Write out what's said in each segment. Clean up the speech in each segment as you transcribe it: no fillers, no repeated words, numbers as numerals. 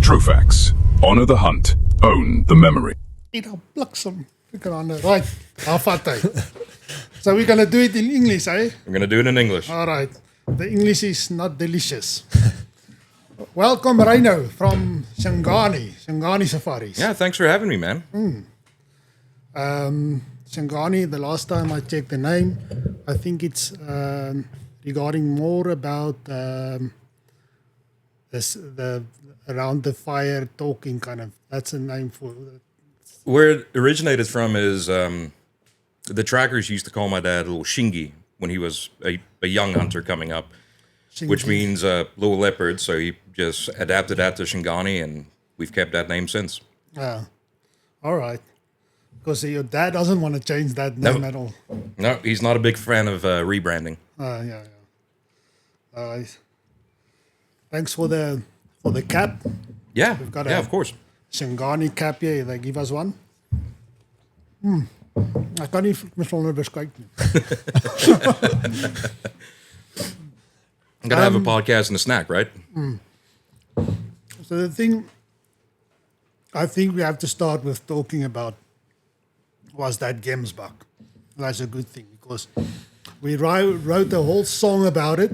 Trophex. Honor the hunt. Own the memory. Bliksem. Right, afvatty. So we're going to do it in English, eh? I'm going to do it in English. All right. The English is not delicious. Welcome, Rynu, from Shingani Safaris. Yeah, thanks for having me, man. Shingani, the last time I checked the name, I think it's regarding more about the around the fire talking kind of. That's a name for it. Where it originated from is the trackers used to call my dad little Shingi when he was a young hunter coming up, Shingi. which means little leopard. So he just adapted that to Shingani, and we've kept that name since. All right. Because your dad doesn't want to change that name at all. No, he's not a big fan of rebranding. Yeah. Thanks for the cap. Yeah, We've got of course. Shingani cap here. They give us one. I kan nie met sonder beskyk nie. I'm going to have a podcast and a snack, right? So the thing I think we have to start with talking about was that gemsbok. That's a good thing because we wrote a whole song about it.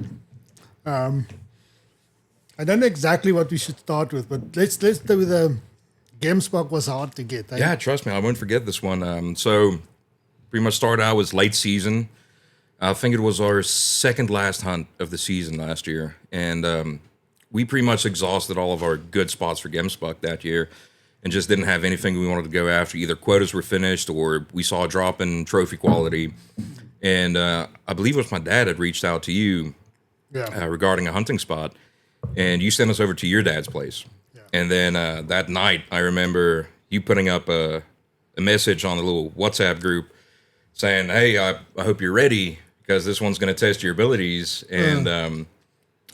I don't know exactly what we should start with, but let's do the gemsbok was hard to get. Eh? Yeah, trust me, I won't forget this one. So pretty much started out was late season. I think it was our second last hunt of the season last year. And we pretty much exhausted all of our good spots for gemsbok that year and just didn't have anything we wanted to go after. Either quotas were finished or we saw a drop in trophy quality. And I believe it was my dad had reached out to you regarding a hunting spot. And you sent us over to your dad's place. Yeah. And then that night, I remember you putting up a message on the little WhatsApp group saying, hey, I hope you're ready because this one's going to test your abilities. And,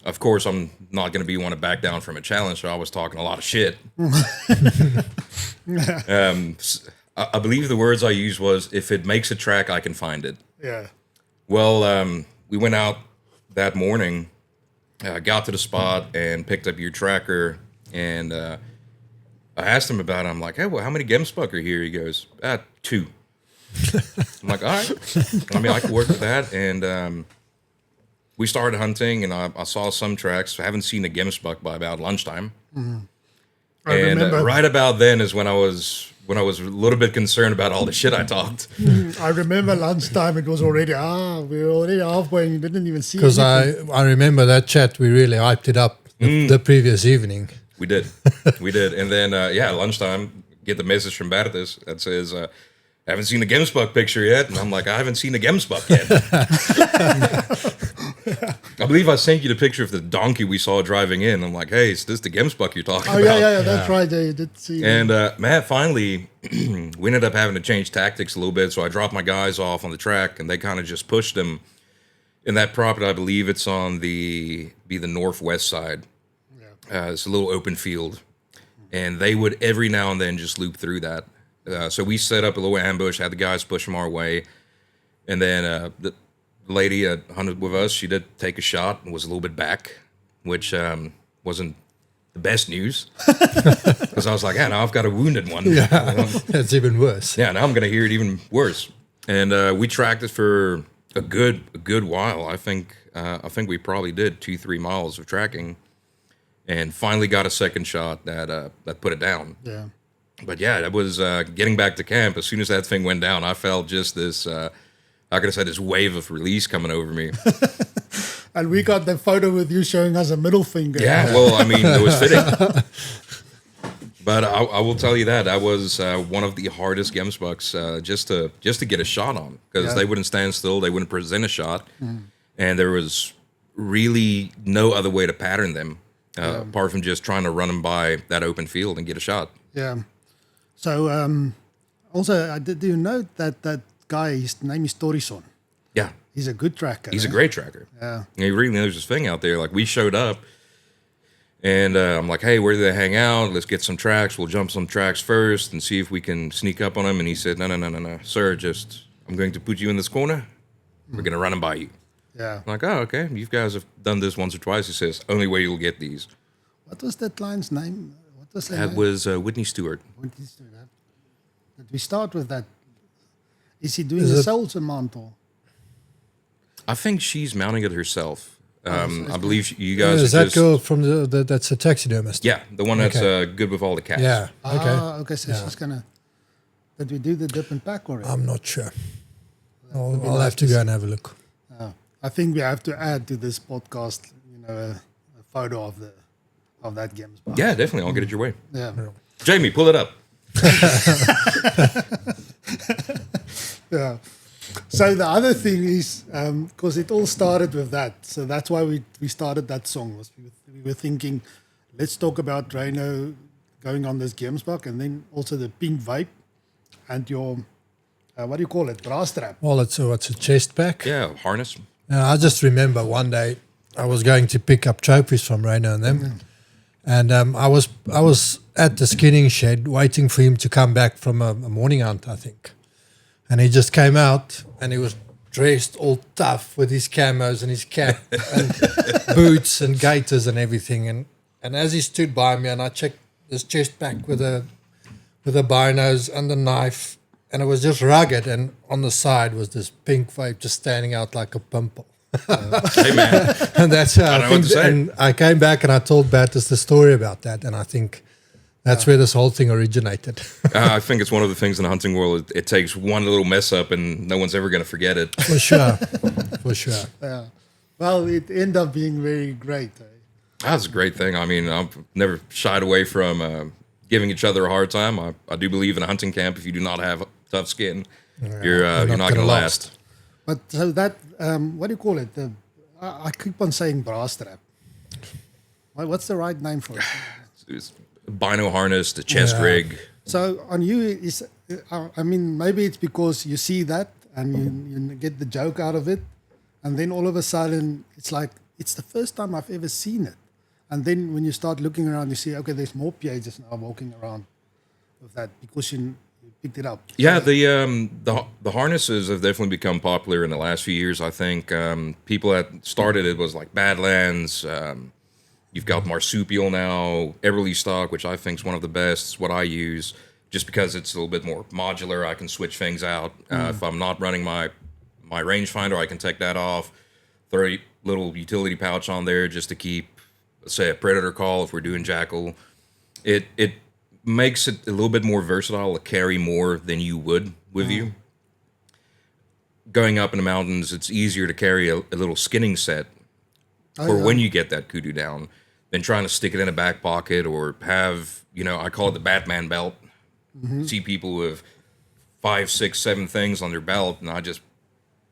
of course, I'm not going to be one to back down from a challenge, so I was talking a lot of shit. I believe the words I used was, if it makes a track, I can find it. Yeah. Well, we went out that morning. Got to the spot and picked up your tracker, and I asked him about it. I'm like, hey, well, how many gemsbok are here? He goes, 2. I'm like, all right. I mean, I can work with that. And we started hunting, and I saw some tracks. I haven't seen a gemsbok by about lunchtime. Mm-hmm. And right about then is when I was a little bit concerned about all the shit I talked. I remember lunchtime, it was already, we were already halfway and you didn't even see it. Because I remember that chat, we really hyped it up the previous evening. We did. And then, lunchtime, get the message from Bertus that says, I haven't seen a gemsbok picture yet. And I'm like, I haven't seen a gemsbok yet. I believe I sent you the picture of the donkey we saw driving in. I'm like, hey, is this the gemsbok you're talking about? Yeah, that's right. Yeah, you did see. And Matt, finally, we ended up having to change tactics a little bit. So I dropped my guys off on the track, and they kind of just pushed them. In that property, I believe it's on the northwest side. Yeah. It's a little open field. And they would every now and then just loop through that. So we set up a little ambush, had the guys push them our way. And then the lady that hunted with us, she did take a shot and was a little bit back, which wasn't the best news. Because I was like, now I've got a wounded one. Yeah, that's even worse. Yeah, now I'm going to hear it even worse. And we tracked it for a good while. I think we probably did 2-3 miles of tracking and finally got a second shot that put it down. Yeah. But yeah, that was getting back to camp. As soon as that thing went down, I felt just this... I could have said this wave of release coming over me. And we got the photo with you showing us a middle finger. Yeah, well, I mean, it was fitting. But I will tell you that was one of the hardest gemsboks just to get a shot on. Because they wouldn't stand still, they wouldn't present a shot. And there was really no other way to pattern them apart from just trying to run them by that open field and get a shot. Yeah. So, also, did you know that guy, his name is Torison. Yeah. He's a good tracker. He's a great tracker. Yeah. He really knows his thing out there. Like, we showed up, and I'm like, hey, where do they hang out? Let's get some tracks. We'll jump some tracks first and see if we can sneak up on them. And he said, no, sir, I'm going to put you in this corner. We're going to run them by you. Yeah. I'm like, oh, okay. You guys have done this once or twice. He says, only way you'll get these. What was that lion's name? was her That name? was Whitney Stewart. What is that? Did we start with that? Is he doing Is the it- soldier mantle? I think she's mounting it herself. so I believe you guys Is are that just, girl from that's a taxidermist? yeah, the one that's Okay. good with all the cats. Yeah. Okay. Okay, so she's gonna. Did we do the dip and pack already? I'm not sure. would be I'll nice have to to go see. and have a look. I think we have to add to this podcast, a photo of that gemsbok. Yeah, definitely. I'll get it your way. Yeah. Jamie, pull it up. Yeah. So the other thing is, because it all started with that, so that's why we started that song. Was we were thinking, let's talk about Rynu going on this gemsbok, and then also the Pienk Vape and your what do you call it, brass strap. Well, it's a chest pack. Yeah, harness. I just remember one day I was going to pick up trophies from Rynu and them, and I was at the skinning shed waiting for him to come back from a morning hunt, I think, and he just came out and he was dressed all tough with his camos and his cap and boots and gaiters and everything, and as he stood by me and I checked this chest pack with a binos and the knife. And it was just rugged, and on the side was this Pienk Vape just standing out like a pimple. Hey, man. And that's how I I, know what think. to say. And I came back and I told Battis the story about that, and I think that's where this whole thing originated. I think it's one of the things in the hunting world. It takes one little mess up, and no one's ever going to forget it. For sure, for sure. Yeah. Well, it ended up being very great. That's a great thing. I mean, I've never shied away from giving each other a hard time. I do believe in a hunting camp, if you do not have tough skin, you're not going to last. But so that, what do you call it? I keep on saying brass strap. What's the right name for it? It's Bino harness, the chest Yeah. rig. So on you is, I mean, maybe it's because you see that and you get the joke out of it, and then all of a sudden it's like it's the first time I've ever seen it, and then when you start looking around, you see okay, there's more PHs now walking around with that because you picked it up. Yeah, the harnesses have definitely become popular in the last few years. I think people that started it was like Badlands. You've got Marsupial now, Everly stock, which I think is one of the best. It's what I use, just because it's a little bit more modular. I can switch things out. If I'm not running my rangefinder, I can take that off. Throw a little utility pouch on there just to keep, say, a predator call if we're doing jackal. It makes it a little bit more versatile to carry more than you would with you. Going up in the mountains, it's easier to carry a little skinning set for when you get that kudu down than trying to stick it in a back pocket or have, I call it the Batman belt. See people with 5, 6, 7 things on their belt, and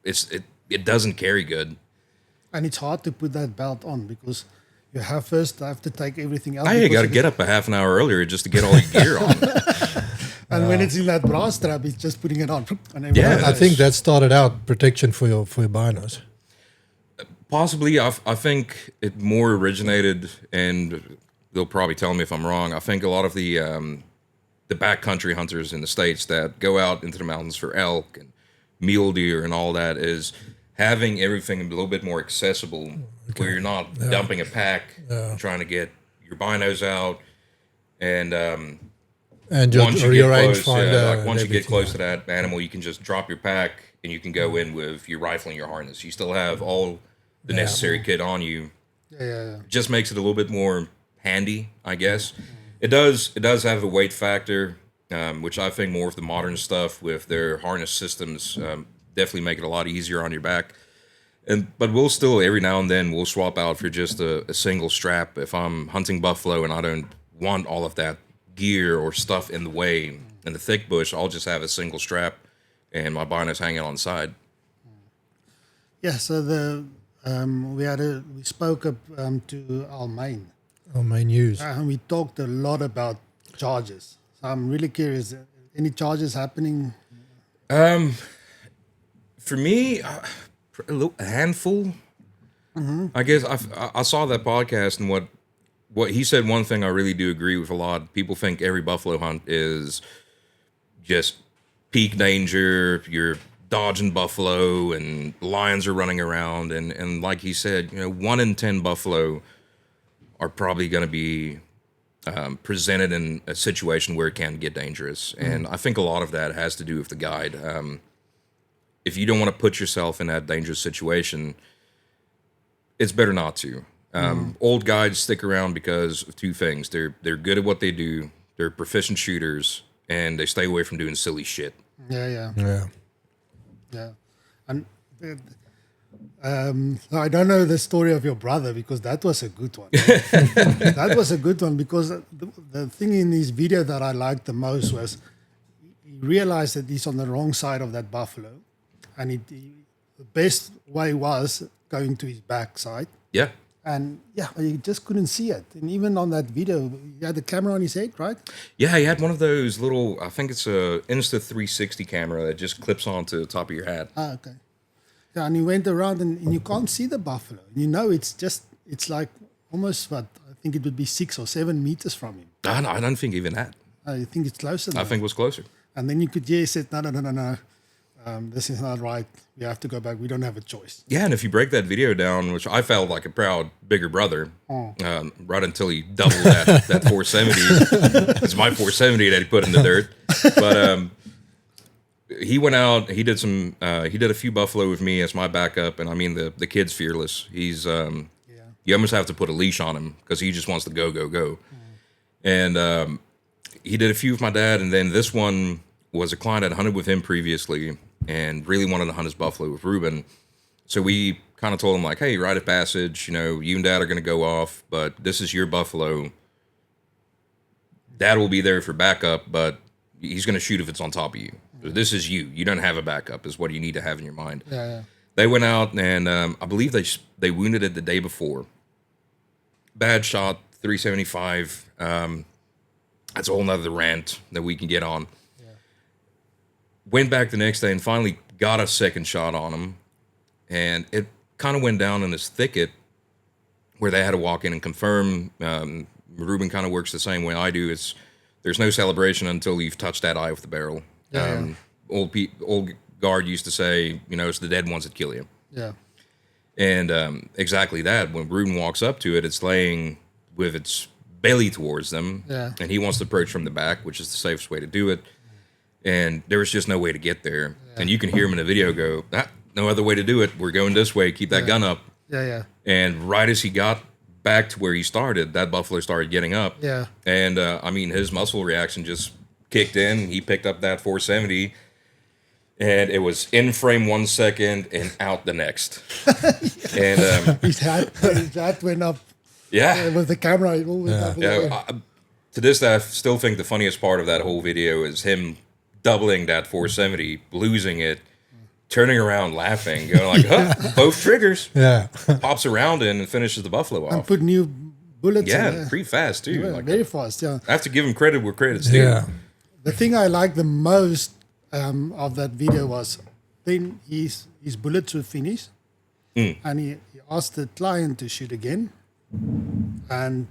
it doesn't carry good. And it's hard to put that belt on because you have to take everything out. You because got to it- get up a half an hour earlier just to get all your gear on. And when it's in that brass strap, it's just putting it on. And Yeah, I think that started out protection for your binos. Possibly, I think it more originated, and they'll probably tell me if I'm wrong. I think a lot of the backcountry hunters in the States that go out into the mountains for elk and mule deer and all that is having everything a little bit more accessible, where you're not dumping a pack, trying to get your binos out, and your once you get close, rangefinder. once you get everything, close to that animal, you can just drop your pack and you can go in with your rifle and your harness. You still have all the necessary kit on you. Yeah. Just makes it a little bit more handy, I guess. It does have a weight factor, which I think more of the modern stuff with their harness systems definitely make it a lot easier on your back. But we'll still, every now and then, we'll swap out for just a single strap. If I'm hunting buffalo and I don't want all of that gear or stuff in the way in the thick bush, I'll just have a single strap and my binos hanging on the side. Yeah, so we spoke up to Almain, Our main use. and we talked a lot about charges. So I'm really curious, any charges happening? For me, a handful. I guess I saw that podcast, and what he said. One thing I really do agree with a lot. People think every buffalo hunt is just peak danger. You're dodging buffalo, and lions are running around, and like he said, 1 in 10 buffalo are probably going to be presented in a situation where it can get dangerous. And I think a lot of that has to do with the guide. If you don't want to put yourself in that dangerous situation, it's better not to. Old guides stick around because of two things. They're good at what they do. They're proficient shooters, and they stay away from doing silly shit. Yeah. And I don't know the story of your brother because that was a good one. That was a good one because the thing in his video that I liked the most was he realized that he's on the wrong side of that buffalo, and the best way was going to his backside. Yeah. And you just couldn't see it. And even on that video, he had the camera on his head, right? Yeah, he had one of those little, I think it's a Insta360 camera that just clips onto the top of your hat. Ah, okay. Yeah, and he went around and you can't see the buffalo. You know, it's like almost I think it would be 6 or 7 meters from him. No, I don't think even that. I think it's closer than I think it was closer. And then you could he said, no. This is not right. We have to go back. We don't have a choice. Yeah, and if you break that video down, which I felt like a proud bigger brother, right until he doubled that 470. It's my 470 that he put in the dirt. But he went out. He did a few buffalo with me as my backup, and I mean the kid's fearless. He's you almost have to put a leash on him because he just wants to go. And he did a few with my dad, and then this one was a client that hunted with him previously and really wanted to hunt his buffalo with Ruben. So we kind of told him, like, hey, rite of passage, you and Dad are going to go off, but this is your buffalo. Dad will be there for backup, but he's going to shoot if it's on top of you. So this is you. You don't have a backup is what you need to have in your mind. Yeah. They went out, and I believe they wounded it the day before. Bad shot, 375. That's a whole nother rant that we can get on. Went back the next day and finally got a second shot on him. And it kind of went down in this thicket where they had to walk in and confirm. Ruben kind of works the same way I do. There's no celebration until you've touched that eye with the barrel. Old guard used to say, it's the dead ones that kill you. Yeah. And exactly that. When Ruben walks up to it, it's laying with its belly towards them. Yeah. And he wants to approach from the back, which is the safest way to do it. And there was just no way to get there. Yeah. And you can hear him in the video go, no other way to do it. We're going this way. Keep that gun up. Yeah. And right as he got back to where he started, that buffalo started getting up. Yeah. And, his muscle reaction just kicked in. He picked up that 470. And it was in frame 1 second and out the next. And his hat went up. Yeah. With the camera. It all went up. To this day, I still think the funniest part of that whole video is him doubling that 470, losing it, turning around laughing, going like, both triggers. Yeah. Pops around in and finishes the buffalo off. And put new bullets in. Yeah, pretty fast, too. Yeah, very fast, yeah. I have to give him credit where credit's due. Yeah. The thing I liked the most of that video was then his bullets were finished, and he asked the client to shoot again, and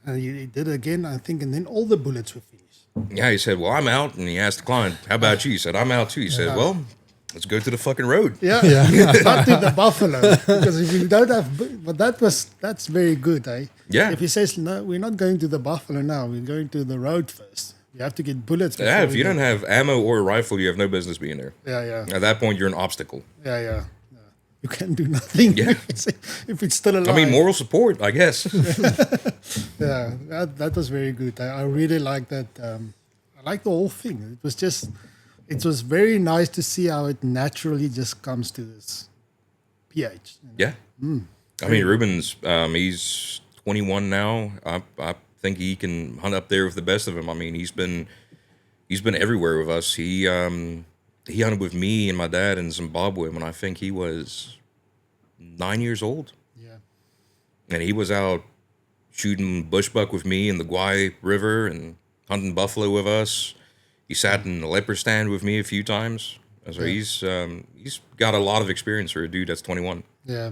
he did it again, I think, and then all the bullets were finished. Yeah, he said, well, I'm out, and he asked the client, how about you? He said, I'm out too. He said, well, let's go to the fucking road. Yeah. Not to the buffalo, because if you don't have, but that's very good, eh? Yeah. If he says, no, we're not going to the buffalo now, we're going to the road first. You have to get bullets. Yeah, if you don't have ammo or a rifle, you have no business being there. Yeah. At that point, you're an obstacle. Yeah. You can do nothing. Yeah. If it's still alive. I mean, moral support, I guess. Yeah, that was very good. I really like that. I like the whole thing. It was very nice to see how it naturally just comes to this pH. Yeah. I mean, Ruben's, he's 21 now. I think he can hunt up there with the best of them. I mean, he's been everywhere with us. He hunted with me and my dad in Zimbabwe when I think he was 9 years old. Yeah. And he was out shooting bushbuck with me in the Guai River and hunting buffalo with us. He sat in the leopard stand with me a few times. So he's got a lot of experience for a dude that's 21. Yeah.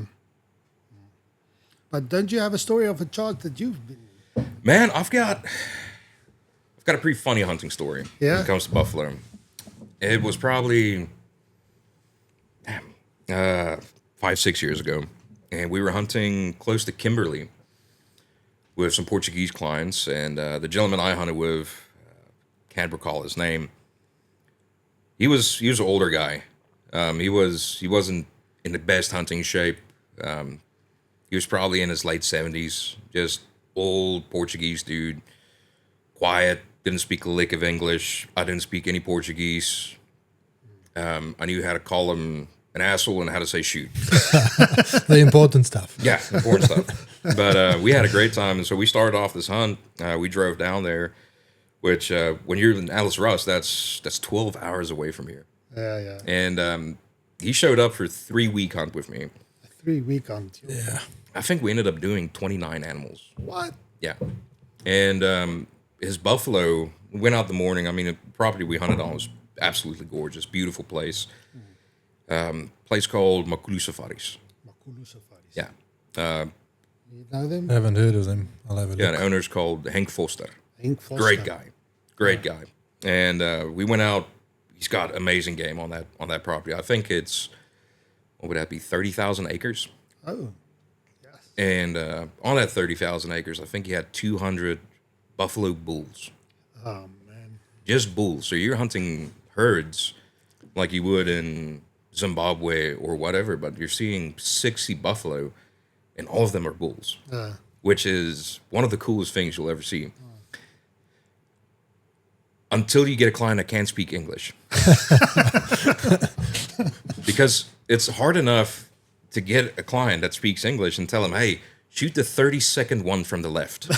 But don't you have a story of a charge that you've been in? Man, I've got a pretty funny hunting story when it comes to buffalo. It was probably 5-6 years ago, and we were hunting close to Kimberley. with some Portuguese clients, and the gentleman I hunted with, can't recall his name. He was an older guy. He wasn't in the best hunting shape. He was probably in his late 70s, just old Portuguese dude, quiet, didn't speak a lick of English. I didn't speak any Portuguese. I knew how to call him an asshole and how to say shoot. The important stuff. Yeah, important stuff. But we had a great time, and so we started off this hunt. We drove down there, which when you're in Alice Russ, that's 12 hours away from here. Yeah. And he showed up for a 3-week hunt with me. 3-week hunt. Yeah. I think we ended up doing 29 animals. What? Yeah. And his buffalo, we went out the morning. I mean, the property we hunted on was absolutely gorgeous, beautiful place. Place called Makulu Safaris. Makulu Safaris. Yeah. You know them? I haven't heard of them. I'll have a look. Yeah, the owner's called Henk Foster. Henk Foster. Great guy. And we went out. He's got amazing game on that property. I think it's, what would that be, 30,000 acres? Oh, yes. And on that 30,000 acres, I think he had 200 buffalo bulls. Oh, man. Just bulls. So you're hunting herds like you would in Zimbabwe or whatever, but you're seeing 60 buffalo, and all of them are bulls, which is one of the coolest things you'll ever see. Until you get a client that can't speak English. Because it's hard enough to get a client that speaks English and tell them, hey, shoot the 30-second one from the left.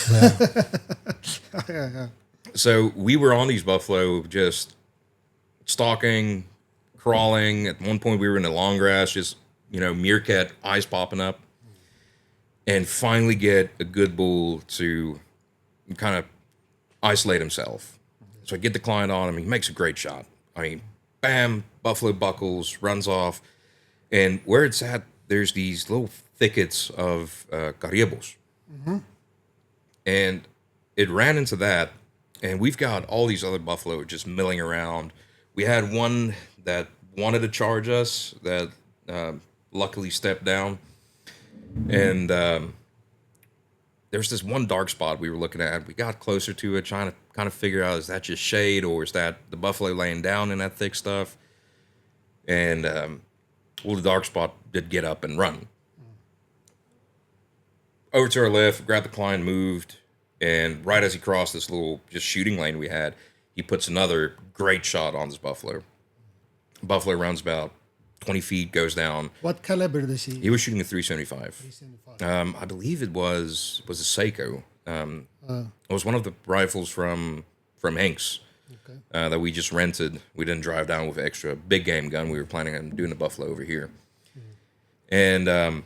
Yeah. So we were on these buffalo just stalking, crawling. At one point we were in the long grass, just, meerkat, eyes popping up. And finally get a good bull to kind of isolate himself. So I get the client on him. He makes a great shot. I mean, bam, buffalo buckles, runs off. And where it's at, there's these little thickets of cariebos. Mm-hmm. And it ran into that. And we've got all these other buffalo just milling around. We had one that wanted to charge us that luckily stepped down. And there's this one dark spot we were looking at. We got closer to it, trying to kind of figure out, is that just shade or is that the buffalo laying down in that thick stuff? And, the dark spot did get up and run. Over to our left, grabbed the client, moved, and right as he crossed this little just shooting lane we had, he puts another great shot on this buffalo. Buffalo runs about 20 feet, goes down. What caliber does he? He was shooting a 375. 375. I believe it was a Seiko. It was one of the rifles from Hank's that we just rented. We didn't drive down with an extra big game gun. We were planning on doing the buffalo over here. And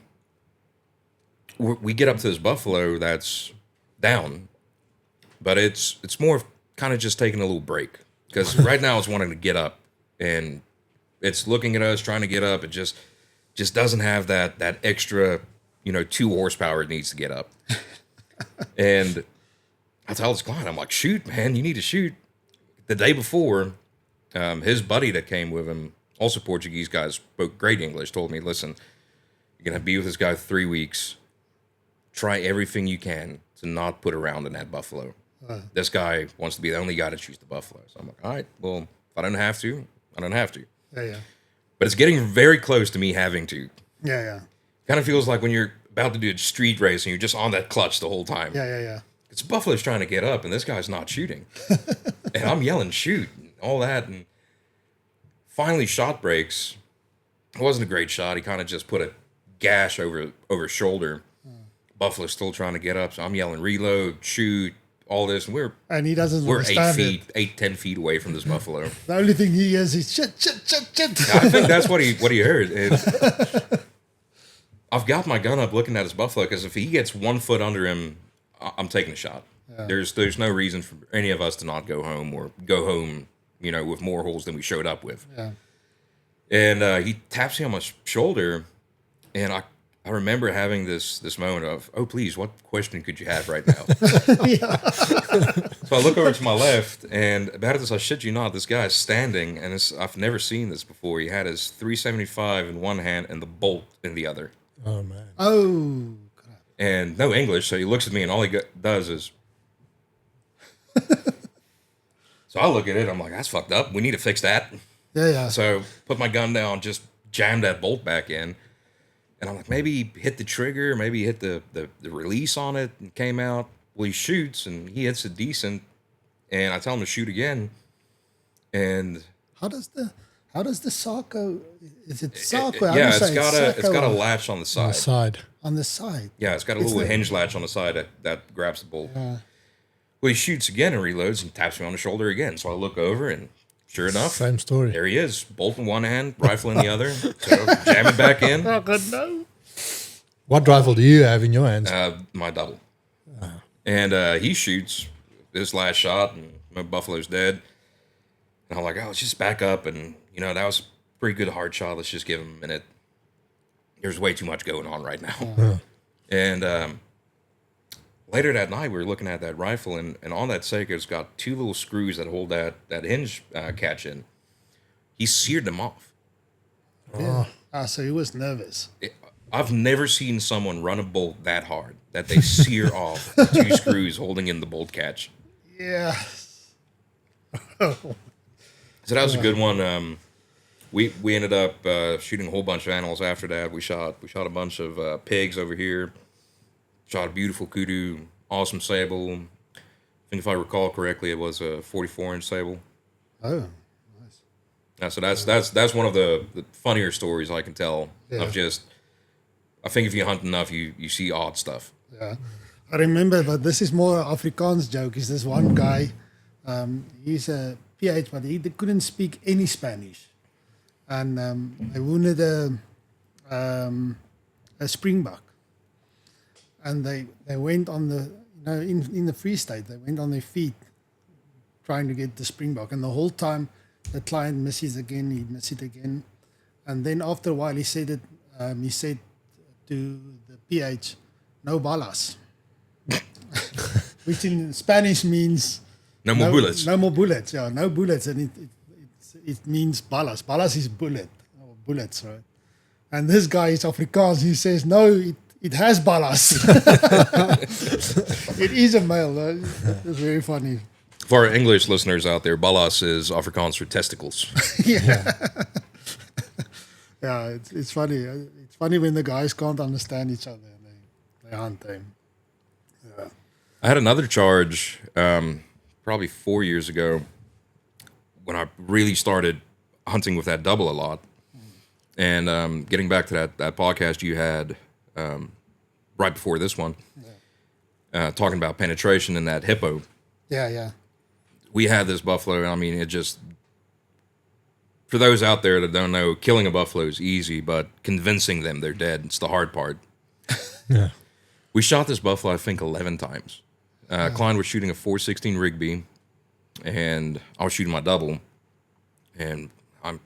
we get up to this buffalo that's down, but it's more of kind of just taking a little break because right now it's wanting to get up and it's looking at us trying to get up. It just doesn't have that extra 2 horsepower it needs to get up. And I tell this client, I'm like, shoot, man, you need to shoot. The day before, his buddy that came with him, also Portuguese guy, spoke great English, told me, listen, you're going to be with this guy 3 weeks. Try everything you can to not put a round in that buffalo. This guy wants to be the only guy to shoot the buffalo. So I'm like, all right, well, if I don't have to, I don't have to. Yeah. But it's getting very close to me having to. Yeah. Kind of feels like when you're about to do a street race and you're just on that clutch the whole time. Yeah. It's buffalo's trying to get up and this guy's not shooting. And I'm yelling, shoot, and all that. And finally shot breaks. It wasn't a great shot. He kind of just put a gash over his shoulder. Buffalo's still trying to get up. So I'm yelling, reload, shoot, all this. And he doesn't we're understand 10 feet away from this buffalo. The only thing he hears is shit. I think that's what he heard. And I've got my gun up looking at his buffalo because if he gets 1 foot under him, I'm taking a shot. Yeah. There's no reason for any of us to not go home or go home, with more holes than we showed up with. Yeah. And he taps me on my shoulder, and I remember having this moment of, oh, please, what question could you have right now? So I look over to my left, and about this, I shit you not, this guy is standing, and I've never seen this before. He had his 375 in one hand and the bolt in the other. Oh, man. Oh, crap. and no English. So he looks at me, and all he does is. So I look at it. I'm like, that's fucked up. We need to fix that. Yeah. So put my gun down, just jammed that bolt back in. And I'm like, maybe hit the trigger, maybe hit the release on it and came out. Well, he shoots and he hits it decent. And I tell him to shoot again. And How does the Sarko? Is it Sarko? yeah, it's got a latch on the side. On the side. On the side. Yeah, it's got a little hinge latch on the side that grabs the bolt. Well, he shoots again and reloads and taps me on the shoulder again. So I look over and sure enough, Same story. there he is. Bolt in one hand, rifle in the other. So jam it back in. Oh, God, no. What rifle do you have in your hands? My double. And he shoots this last shot and my buffalo's dead. And I'm like, oh, let's just back up. And, that was a pretty good hard shot. Let's just give him a minute. There's way too much going on right now. And later that night, we were looking at that rifle, and on that Seiko, it's got two little screws that hold that hinge catch in. He seared them off. Yeah. So he was nervous. I've never seen someone run a bolt that hard that they sear off the two screws holding in the bolt catch. Yeah. So that was a good one. We ended up shooting a whole bunch of animals after that. We shot a bunch of pigs over here. Shot a beautiful kudu, awesome sable. I think if I recall correctly, it was a 44-inch sable. Oh, nice. Yeah, so that's one of the funnier stories I can tell. Yeah. I think if you hunt enough, you see odd stuff. Yeah. I remember, but this is more Afrikaans joke. Is this one guy, he's a PH, but he couldn't speak any Spanish. And they wounded a springbuck. And they went on the, in the Free State, they went on their feet trying to get the springbuck. And the whole time the client misses again, he misses it again. And then after a while he said to the PH, no balas. Which in Spanish means No more bullets. No more bullets, yeah, no bullets. And it means balas. Balas is bullet, or bullets, right? And this guy is Afrikaans, he says, no, it has balas. It is a male. It's very funny. For our English listeners out there, balas is Afrikaans for testicles. Yeah. Yeah, it's funny. It's funny when the guys can't understand each other and they hunt them. Yeah. I had another charge probably 4 years ago when I really started hunting with that double a lot. And getting back to that podcast you had right before this one, talking about penetration and that hippo. Yeah. We had this buffalo, and I mean, it just, for those out there that don't know, killing a buffalo is easy, but convincing them they're dead, it's the hard part. Yeah. We shot this buffalo, I think, 11 times. Klein was shooting a 416 Rigby, and I was shooting my double. And I'm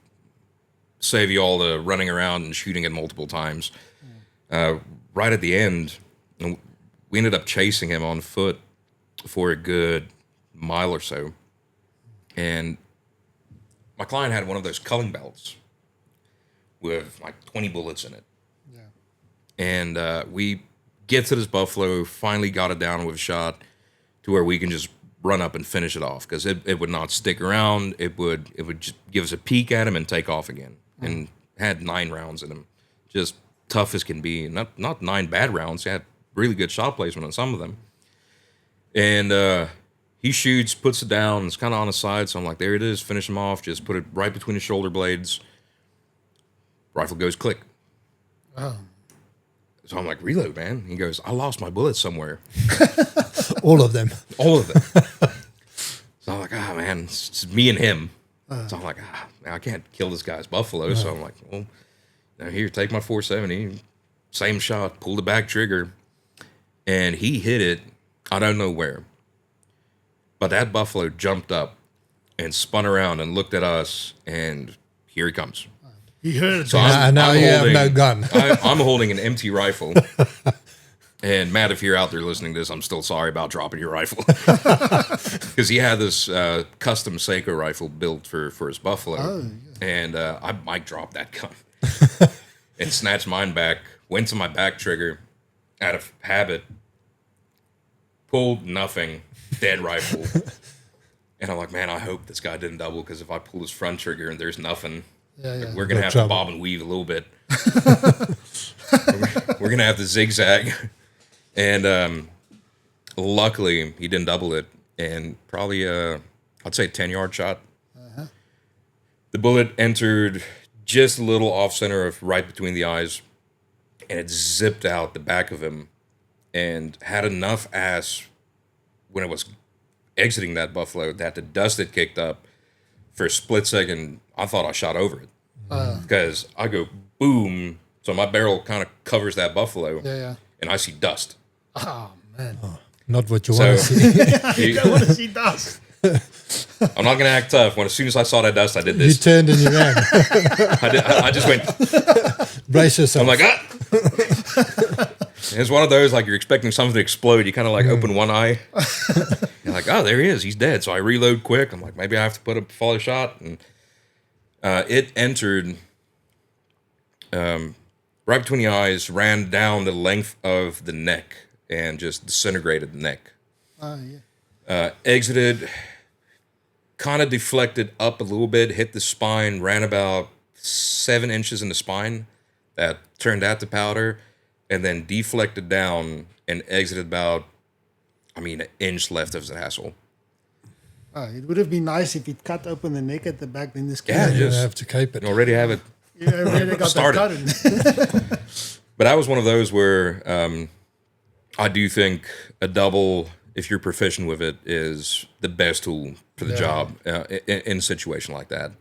save you all the running around and shooting it multiple times. Right at the end, we ended up chasing him on foot for a good mile or so. And my client had one of those culling belts with like 20 bullets in it. Yeah. And we get to this buffalo, finally got it down with a shot to where we can just run up and finish it off, because it would not stick around. It would just give us a peek at him and take off again. And had 9 rounds in him, just tough as can be. Not 9 bad rounds. He had really good shot placement on some of them. And he shoots, puts it down. It's kind of on the side, so I'm like, there it is. Finish him off. Just put it right between the shoulder blades. Rifle goes click. Oh. So I'm like, reload, man. He goes, I lost my bullets somewhere. All of them. All of them. So I'm like, man, it's just me and him. So I'm like, I can't kill this guy's buffalo. So I'm like, well, now here, take my 470. Same shot, pull the back trigger. And he hit it, I don't know where. But that buffalo jumped up and spun around and looked at us, and here he comes. He heard. So now you have no gun. I'm holding an empty rifle. And Matt, if you're out there listening to this, I'm still sorry about dropping your rifle. Because he had this custom Seiko rifle built for his buffalo. Oh, yeah. And I might drop that gun. And snatched mine back, went to my back trigger, out of habit, pulled nothing, dead rifle. And I'm like, man, I hope this guy didn't double, because if I pull his front trigger and there's nothing, we're going to have to bob and weave a little bit. We're going to have to zigzag. And luckily, he didn't double it. And probably, I'd say 10-yard shot. The bullet entered just a little off center of right between the eyes, and it zipped out the back of him and had enough ass when it was exiting that buffalo that the dust had kicked up. For a split second, I thought I shot over it, because I go boom, so my barrel kind of covers that buffalo, and I see dust. Oh, man. Not what you want to see. You don't want to see dust. I'm not going to act tough. As soon as I saw that dust, I did this. You turned and you ran. I just went. Brace yourself. I'm like, It's one of those, like, you're expecting something to explode. You kind of like open one eye. You're like, oh, there he is. He's dead. So I reload quick. I'm like, maybe I have to put a follow shot. And it entered right between the eyes, ran down the length of the neck, and just disintegrated the neck. Exited, kind of deflected up a little bit, hit the spine, ran about 7 inches in the spine. That turned out to powder, and then deflected down and exited about, an inch left of his asshole. It would have been nice if it cut open the neck at the back, then this Yeah, You just have to cape it. already have it. you already got Started. that cut. But that was one of those where I do think a double, if you're proficient with it, is the best tool for the job in a situation like that.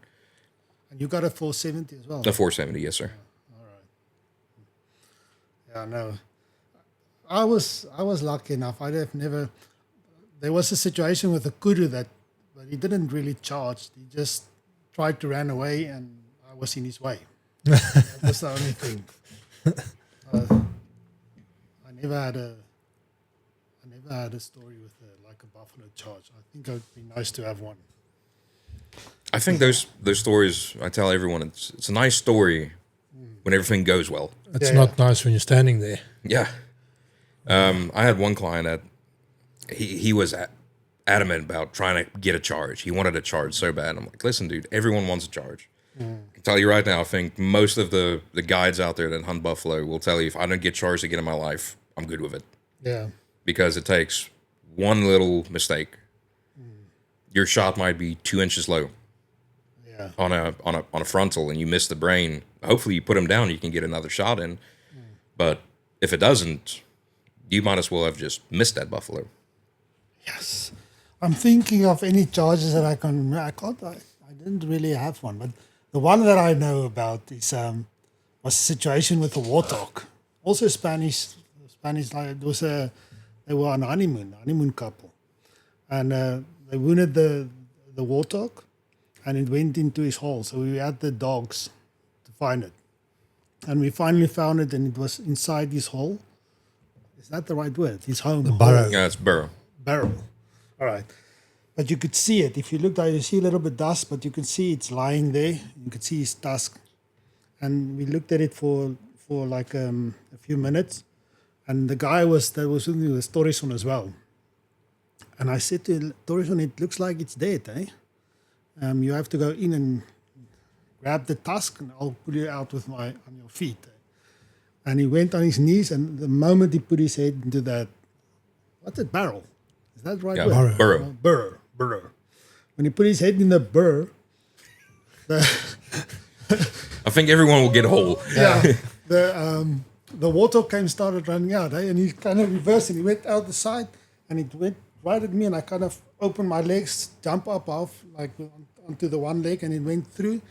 And you got a 470 as well. A 470, yes, sir. Yeah, no. I was lucky enough. I'd have never. There was a situation with a kudu but he didn't really charge. He just tried to run away, and I was in his way. That's the only thing. I never had a story with like a buffalo charge. I think it would be nice to have one. I think those stories, I tell everyone, it's a nice story when everything goes well. It's not nice when you're standing there. Yeah. I had one client that he was adamant about trying to get a charge. He wanted a charge so bad. I'm like, listen, dude, everyone wants a charge. I can tell you right now, I think most of the guides out there that hunt buffalo will tell you, if I don't get charged again in my life, I'm good with it. Yeah. Because it takes one little mistake. Your shot might be 2 inches low. Yeah. On a frontal, and you miss the brain. Hopefully you put him down, you can get another shot in. But if it doesn't, you might as well have just missed that buffalo. Yes. I'm thinking of any charges that I can. I didn't really have one, but the one that I know about is was a situation with a Warthog. Also Spanish. Like they were on honeymoon couple, and they wounded the Warthog, and it went into his hole. So we had the dogs to find it, and we finally found it, and it was inside his hole. Is that the right word? His home. The burrow. Yeah, it's burrow. Barrel. All right. But you could see it. If you look at it, you see a little bit dust, but you can see it's lying there. You could see his tusk. And we looked at it for like a few minutes. And the guy that was with me was Torison as well. And I said to Torison, it looks like it's dead, eh? You have to go in and grab the tusk, and I'll pull you out on your feet. And he went on his knees, and the moment he put his head into that, what's it, barrel? Is that the right word? Burrow. Burrow. When he put his head in the burr, I think everyone will get a hole. the water started running out, eh? And he kind of reversed, and he went out the side, and it went right at me, and I kind of opened my legs, jump up off, like onto the one leg, and it went through,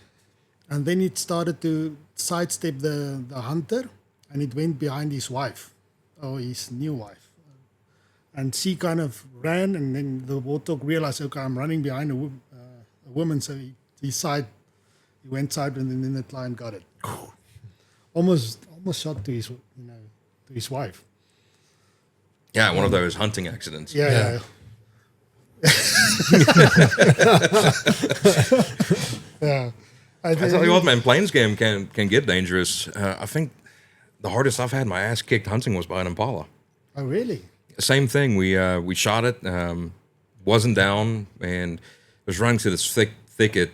and then it started to sidestep the hunter, and it went behind his wife, or his new wife. And she kind of ran, and then the Warthog realized, okay, I'm running behind a woman, so he went side, and then the client got it. Almost shot to his wife. Yeah, one of those hunting accidents. Yeah. Yeah. I tell you what, man, plains game can get dangerous. I think the hardest I've had my ass kicked hunting was by an impala. Oh, really? Same thing. We shot it, wasn't down, and it was running to this thicket.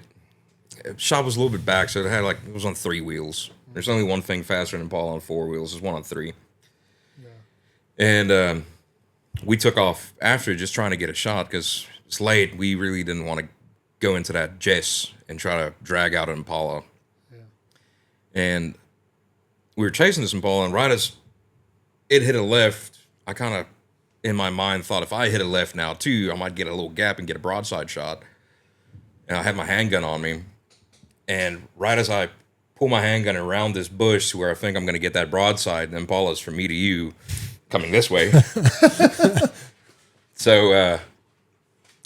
Shot was a little bit back, so it was on 3 wheels. There's only one thing faster than impala on 4 wheels. There's one on 3. Yeah. And we took off after, just trying to get a shot because it's late. We really didn't want to go into that jess and try to drag out an impala. Yeah. And we were chasing this impala, and right as it hit a left, I kind of, in my mind, thought if I hit a left now too, I might get a little gap and get a broadside shot. And I had my handgun on me, and right as I pull my handgun around this bush to where I think I'm going to get that broadside, and impala's from me to you, coming this way. So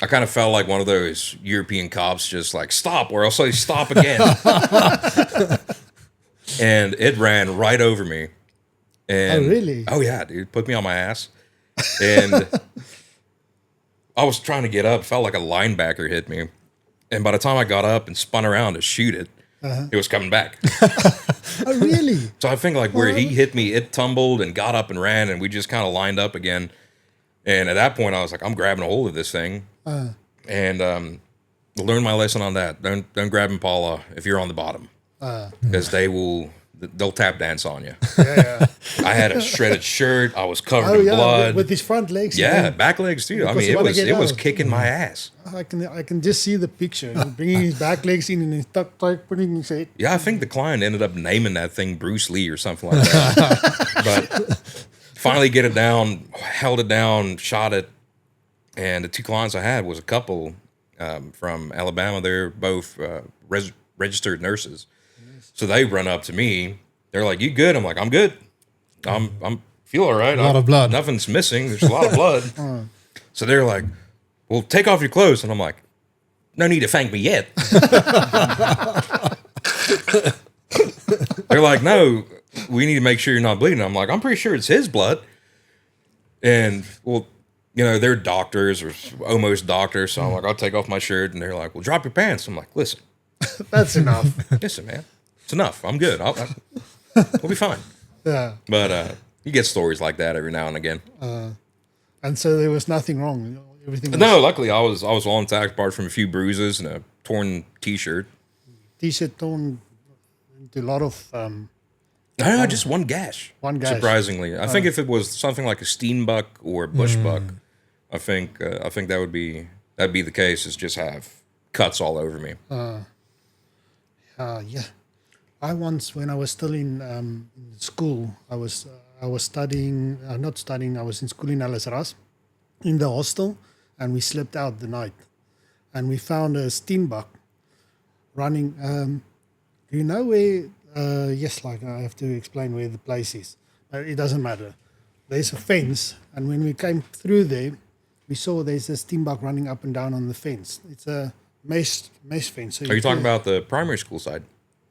I kind of felt like one of those European cops, just like, stop, or I'll say stop again. And it ran right over me. And, oh, really? Oh, yeah, dude. Put me on my ass. And I was trying to get up. Felt like a linebacker hit me. And by the time I got up and spun around to shoot it, it was coming back. Oh, really? So I think like where he hit me, it tumbled and got up and ran, and we just kind of lined up again. And at that point, I was like, I'm grabbing a hold of this thing. And learn my lesson on that. Don't grab impala if you're on the bottom. Because they'll tap dance on you. Yeah. I had a shredded shirt. I was covered in blood. With his front legs. Yeah, back legs too. I mean, it was kicking my ass. I can just see the picture. He's bringing his back legs in and he's putting his head. Yeah, I think the client ended up naming that thing Bruce Lee or something like that. But finally get it down, held it down, shot it. And the 2 clients I had was a couple from Alabama. They're both registered nurses. So they run up to me. They're like, "You good?" I'm like, "I'm good. I'm feel all right. A lot of blood. Nothing's missing. There's a lot of blood." So they're like, "Well, take off your clothes." And I'm like, "No need to thank me yet." They're like, "No, we need to make sure you're not bleeding." I'm like, "I'm pretty sure it's his blood." And well, you know, they're doctors or almost doctors. So I'm like, I'll take off my shirt. And they're like, "Well, drop your pants." I'm like, "Listen, that's enough." Listen, man. It's enough. I'm good. We'll be fine. Yeah. But you get stories like that every now and again. And so there was nothing wrong. Everything. No, luckily I was all intact, apart from a few bruises and a torn T-shirt. T-shirt torn into a lot of. No, just one gash. One gash. Surprisingly, I think if it was something like a Steenbuck or a Bushbuck, I think that'd be the case. Is just have cuts all over me. Yeah. I once, when I was still in school, I was studying, not studying, I was in school in Ras in the hostel, and we slept out the night. And we found a steenbuck running. Do you know where, yes, like I have to explain where the place is. It doesn't matter. There's a fence, and when we came through there, we saw there's a steenbuck running up and down on the fence. It's a mesh fence. So Are you talking about the primary school side?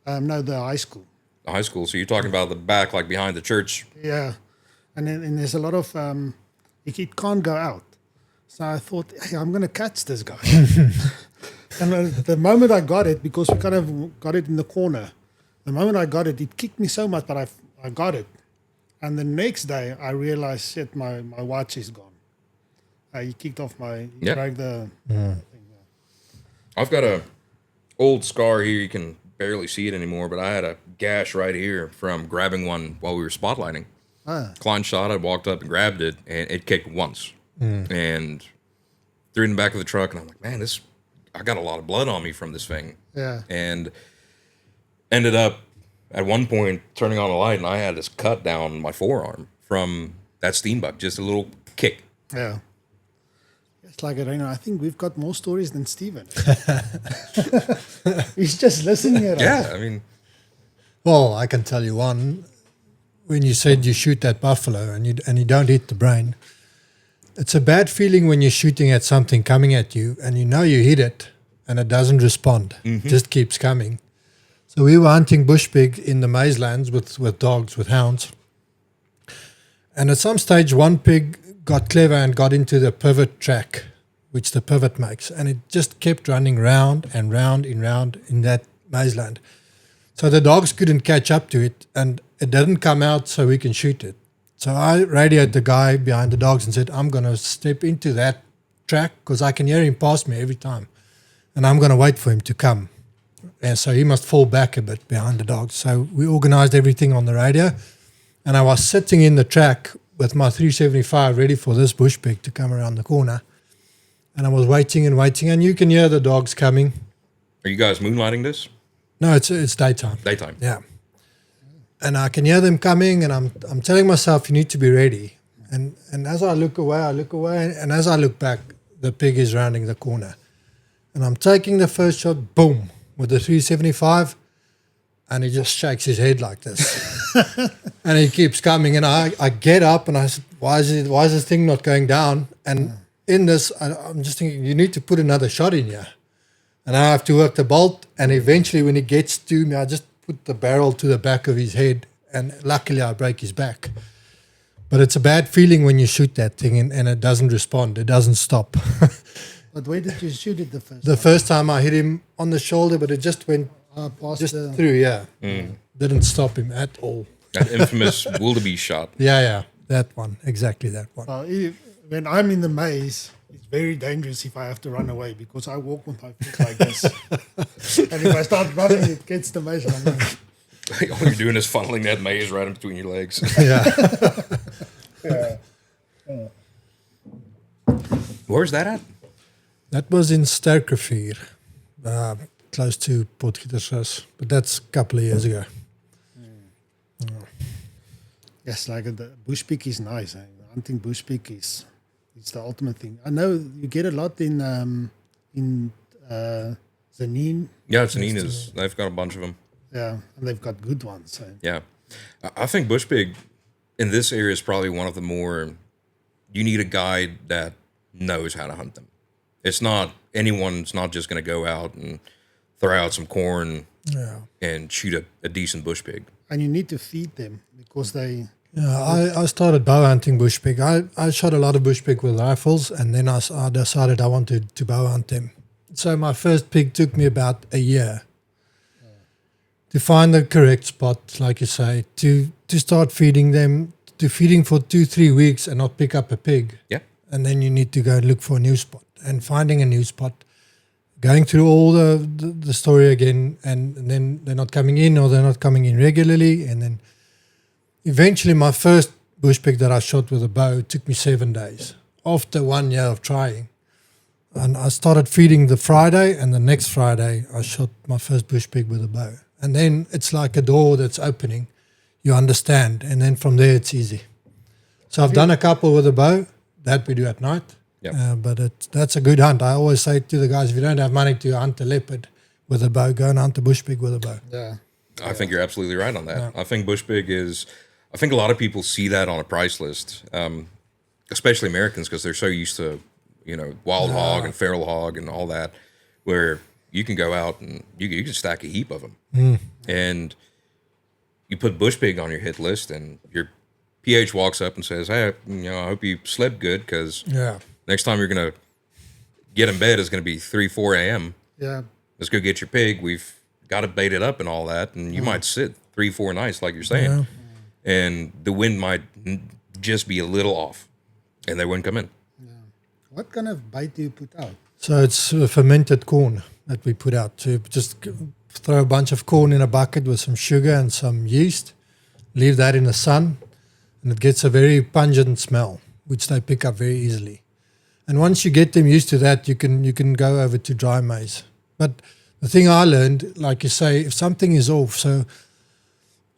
No, the high school. The high school. So you're talking about the back, like behind the church. Yeah, and there's a lot of it can't go out. So I thought, hey, I'm going to catch this guy. And the moment I got it, because we kind of got it in the corner, the moment I got it, it kicked me so much, but I got it. And the next day, I realized, shit, my watch is gone. He kicked off dragged the thing. I've got a old scar here. You can barely see it anymore, but I had a gash right here from grabbing one while we were spotlighting. Client shot, I walked up and grabbed it, and it kicked once. And threw it in the back of the truck, and I'm like, man, I got a lot of blood on me from this thing. Yeah. And ended up, at one point, turning on the light, and I had this cut down my forearm from that steenbuck, just a little kick. Yeah. It's like, I think we've got more stories than Steven. He's just listening at us. Yeah, I mean... Well, I can tell you one. When you said you shoot that buffalo and you don't hit the brain, it's a bad feeling when you're shooting at something coming at you and you know you hit it and it doesn't respond. Just keeps coming. So we were hunting bushpig in the maizelands with dogs, with hounds. And at some stage, one pig got clever and got into the pivot track, which the pivot makes. And it just kept running round and round and round in that maizeland. So the dogs couldn't catch up to it, and it didn't come out so we can shoot it. So I radioed the guy behind the dogs and said, I'm going to step into that track because I can hear him pass me every time. And I'm going to wait for him to come. And so he must fall back a bit behind the dogs. So we organized everything on the radio. And I was sitting in the track with my 375 ready for this bushpig to come around the corner. And I was waiting, and you can hear the dogs coming. Are you guys moonlighting this? No, it's daytime. Daytime. Yeah. And I can hear them coming, and I'm telling myself, you need to be ready. And as I look away, and as I look back, the pig is rounding the corner. And I'm taking the first shot, boom, with the 375, and he just shakes his head like this. And he keeps coming, and I get up, and I said, why is this thing not going down? And in this, I'm just thinking, you need to put another shot in here. And I have to work the bolt, and eventually when he gets to me, I just put the barrel to the back of his head, and luckily I break his back. But it's a bad feeling when you shoot that thing and it doesn't respond. It doesn't stop. But where did you shoot it the first The time? first time I hit him on the shoulder, but it just went Past just the, through, yeah. Didn't stop him at all. That infamous wildebeest shot. Yeah, that one. Exactly that one. when I'm in the maze, it's very dangerous if I have to run away because I walk with my feet like this. And if I start running, it gets the maze. And I'm like, All you're doing is funneling that maze right in between your legs. Yeah. Where's that at? That was in Sterkrivier, close to Potgietersrus, but that's a couple of years ago. yes, like the bushpig is nice. Hunting bushpig is it's the ultimate thing. I know you get a lot in Zanin. Yeah, it's Nina's. They've got a bunch of them. Yeah, and they've got good ones. So. Yeah. I think bushpig in this area is probably one of the more, you need a guide that knows how to hunt them. It's not, anyone's not just going to go out and throw out some corn and shoot a decent bushpig. And you need to feed them because they... Yeah, I started bow hunting bushpig. I shot a lot of bushpig with rifles, and then I decided I wanted to bow hunt them. So my first pig took me about a year to find the correct spot, like you say, to start feeding them, to feeding for 2-3 weeks and not pick up a pig. Yeah. And then you need to go and look for a new spot. And finding a new spot, going through all the story again, and then they're not coming in or they're not coming in regularly. And then eventually my first bushpig that I shot with a bow took me 7 days after 1 year of trying. And I started feeding the Friday, and the next Friday I shot my first bushpig with a bow. And then it's like a door that's opening. You understand. And then from there it's easy. So I've done a couple with a bow that we do at night. Yep. But that's a good hunt. I always say to the guys, if you don't have money to hunt a leopard with a bow, go and hunt a bushpig with a bow. Yeah. I think you're absolutely right on that. I think bushpig is, I think a lot of people see that on a price list, especially Americans, because they're so used to, wild hog and feral hog and all that, where you can go out and you can stack a heap of them. And you put bushpig on your hit list, and your PH walks up and says, hey, I hope you slept good, because next time you're going to get in bed is going to be 3-4 a.m. Yeah. Let's go get your pig. We've got it baited up and all that. And you might sit 3-4 nights, like you're saying. Yeah. And the wind might just be a little off, and they wouldn't come in. Yeah. What kind of bait do you put out? So it's fermented corn that we put out. So just throw a bunch of corn in a bucket with some sugar and some yeast, leave that in the sun, and it gets a very pungent smell, which they pick up very easily. And once you get them used to that, you can go over to dry maize. But the thing I learned, like you say, if something is off, so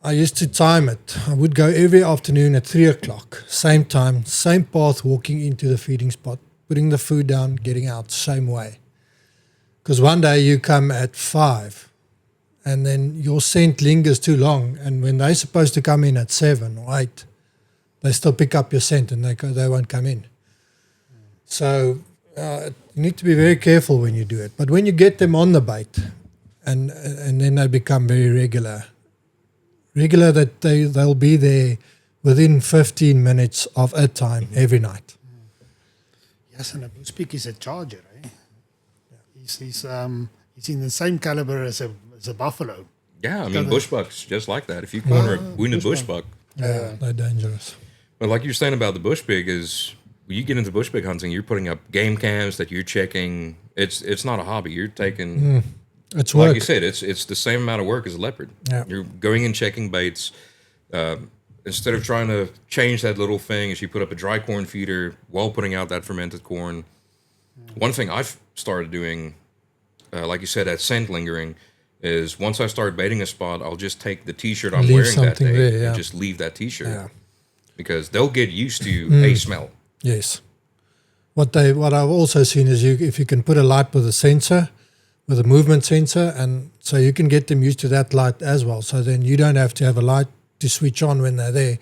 I used to time it. I would go every afternoon at 3 o'clock, same time, same path, walking into the feeding spot, putting the food down, getting out, same way. Because one day you come at 5, and then your scent lingers too long, and when they're supposed to come in at 7 or 8, they still pick up your scent and they won't come in. So you need to be very careful when you do it. But when you get them on the bait, and then they become very regular that they'll be there within 15 minutes of a time every night. Yes, and a bushpig is a charger, eh? Yeah. He's in the same caliber as a buffalo. Yeah, I mean, bushbucks just like that. If you corner a wounded bushbuck. Yeah, they're dangerous. But like you're saying about the bushpig is, when you get into bushpig hunting, you're putting up game cams that you're checking. It's not a hobby. You're taking, It's work. like you said, it's the same amount of work as a leopard. Yeah. You're going and checking baits. Instead of trying to change that little thing, as you put up a dry corn feeder while putting out that fermented corn. One thing I've started doing, like you said, that scent lingering, is once I start baiting a spot, I'll just take the T-shirt I'm Leave wearing that something day there, and just leave that T-shirt. Yeah. Because they'll get used to a smell. Yes. What I've also seen is if you can put a light with a sensor, with a movement sensor, and so you can get them used to that light as well. So then you don't have to have a light to switch on when they're there.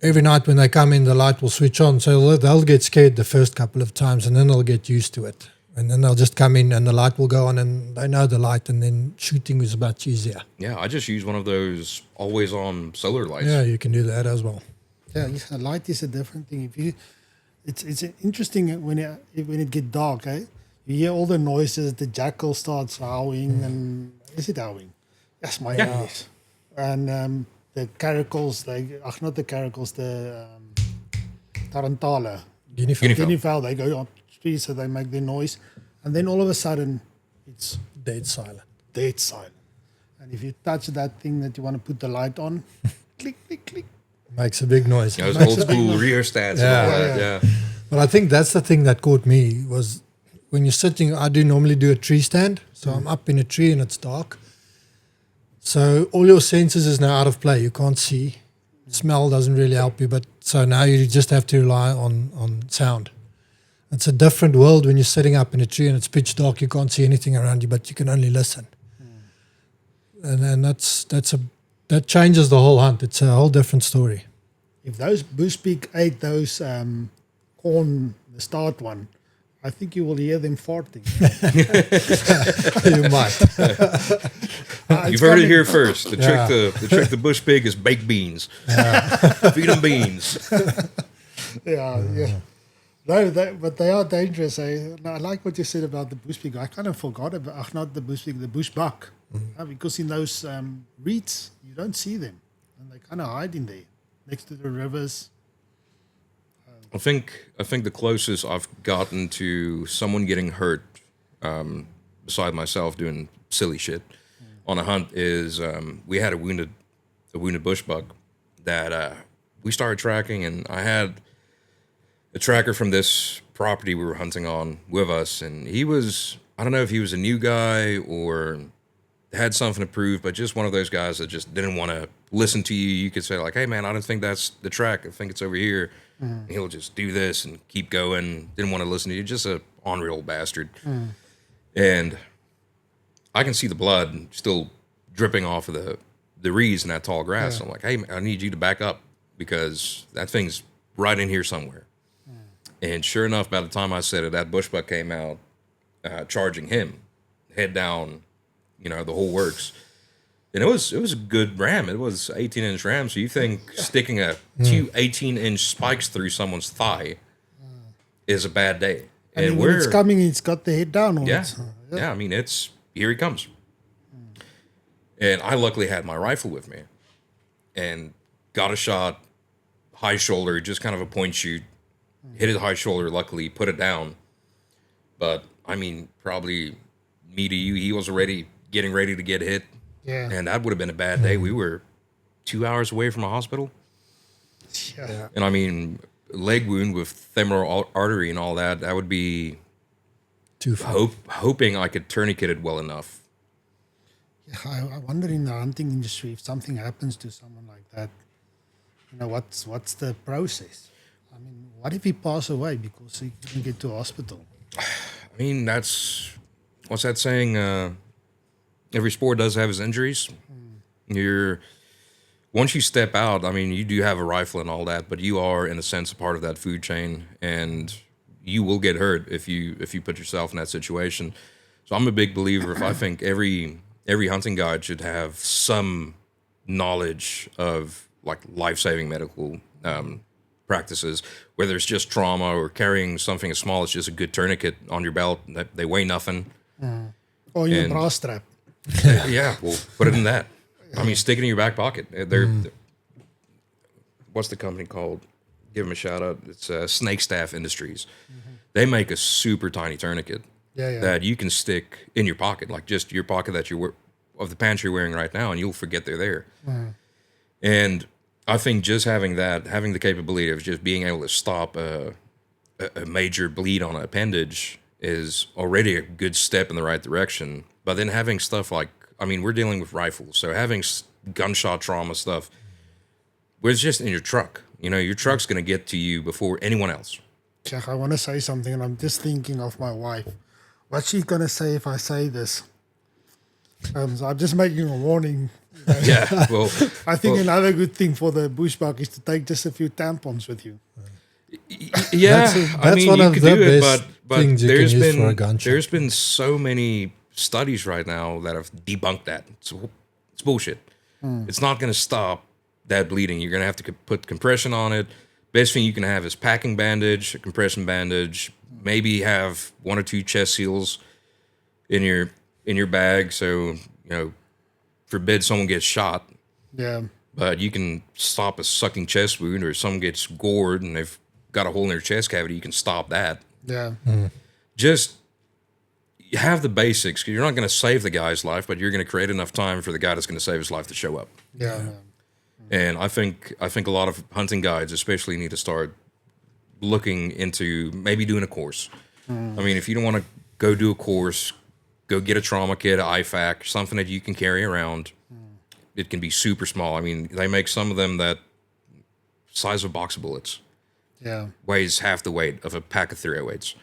Every night when they come in, the light will switch on. So they'll get scared the first couple of times, and then they'll get used to it. And then they'll just come in and the light will go on and they know the light, and then shooting is much easier. Yeah, I just use one of those always-on solar lights. Yeah, you can do that as well. Yeah, a light is a different thing. It's interesting when it get dark, eh? You hear all the noises. The jackal starts howling, and is it howling? Yes, my English. And the caracals, not the caracals, the tarantala, Guinea fowl. guinea fowl, they go up trees, so they make their noise, and then all of a sudden, it's Dead silent. dead silent. And if you touch that thing that you want to put the light on, click, click, click. Makes a big noise. Those old school rear stats and all that. Yeah. But I think that's the thing that caught me was when you're sitting, I do normally do a tree stand. So I'm up in a tree and it's dark. So all your senses is now out of play. You can't see. Smell doesn't really help you. But so now you just have to rely on sound. It's a different world when you're sitting up in a tree and it's pitch dark. You can't see anything around you, but you can only listen. And then that changes the whole hunt. It's a whole different story. If those bushpig ate those corn, the start one, I think you will hear them farting. You might. You've heard it here first. The trick the bush pig is baked beans. Feed them beans. Yeah. No, but they are dangerous. I like what you said about the bushpig. I kind of forgot about, not the bushpig, the bushbuck. Because in those reeds, you don't see them. And they kind of hide in there, next to the rivers. I think the closest I've gotten to someone getting hurt, beside myself doing silly shit on a hunt, is we had a wounded bushbuck that we started tracking, and I had a tracker from this property we were hunting on with us, and he was, I don't know if he was a new guy or had something to prove, but just one of those guys that just didn't want to listen to you. You could say like, hey man, I don't think that's the track. I think it's over here. And he'll just do this and keep going. Didn't want to listen to you. Just a ornery old bastard. And I can see the blood still dripping off of the reeds in that tall grass. I'm like, hey, I need you to back up because that thing's right in here somewhere. And sure enough, by the time I said it, that bushbuck came out charging him, head down, the whole works. And it was a good ram. It was 18-inch ram. So you think sticking two 18-inch spikes through someone's thigh is a bad day. And when it's coming, it's got the head down on it. Yeah, I mean, here he comes. And I luckily had my rifle with me and got a shot, high shoulder, just kind of a point shoot, hit his high shoulder, luckily, put it down. But, I mean, probably me to you, he was already getting ready to get hit. Yeah. And that would have been a bad day. We were 2 hours away from a hospital. Yeah. And I mean, leg wound with femoral artery and all that, that would be Too far. hoping I could tourniquet it well enough. Yeah, I wonder in the hunting industry, if something happens to someone like that, what's the process? I mean, what if he pass away because he couldn't get to a hospital? I mean, what's that saying? Every sport does have its injuries. Once you step out, I mean, you do have a rifle and all that, but you are, in a sense, a part of that food chain, and you will get hurt if you put yourself in that situation. So I'm a big believer. I think every hunting guide should have some knowledge of like life-saving medical practices, whether it's just trauma or carrying something as small as just a good tourniquet on your belt that they weigh nothing. Or your bra strap. Yeah, well, put it in that. I mean, stick it in your back pocket. They're what's the company called? Give them a shout out. It's Snake Staff Industries. They make a super tiny tourniquet that you can stick in your pocket, like just your pocket that of the pants you're wearing right now, and you'll forget they're there. And I think just having the capability of just being able to stop a major bleed on an appendage is already a good step in the right direction. But then having stuff like, I mean, we're dealing with rifles, so having gunshot trauma stuff, where it's just in your truck. You know, your truck's going to get to you before anyone else. Jack, I want to say something, and I'm just thinking of my wife. What's she going to say if I say this? So I'm just making a warning. Yeah, well, I think another good thing for the bushbuck is to take just a few tampons with you. Yeah, That's I mean, one you of could the do it, best but things you there's can use for a been gunshot. so many studies right now that have debunked that. It's bullshit. It's not going to stop that bleeding. You're going to have to put compression on it. Best thing you can have is packing bandage, a compression bandage. Maybe have 1 or 2 chest seals in your bag, so you know, forbid someone gets shot. Yeah. But you can stop a sucking chest wound, or someone gets gored and they've got a hole in their chest cavity. You can stop that. Yeah. Just have the basics, because you're not going to save the guy's life, but you're going to create enough time for the guy that's going to save his life to show up. Yeah. And I think a lot of hunting guides especially need to start looking into maybe doing a course. I mean, if you don't want to go do a course, go get a trauma kit, an IFAC, something that you can carry around. It can be super small. I mean, they make some of them that size of a box of bullets. Yeah. Weighs half the weight of a pack of 308s.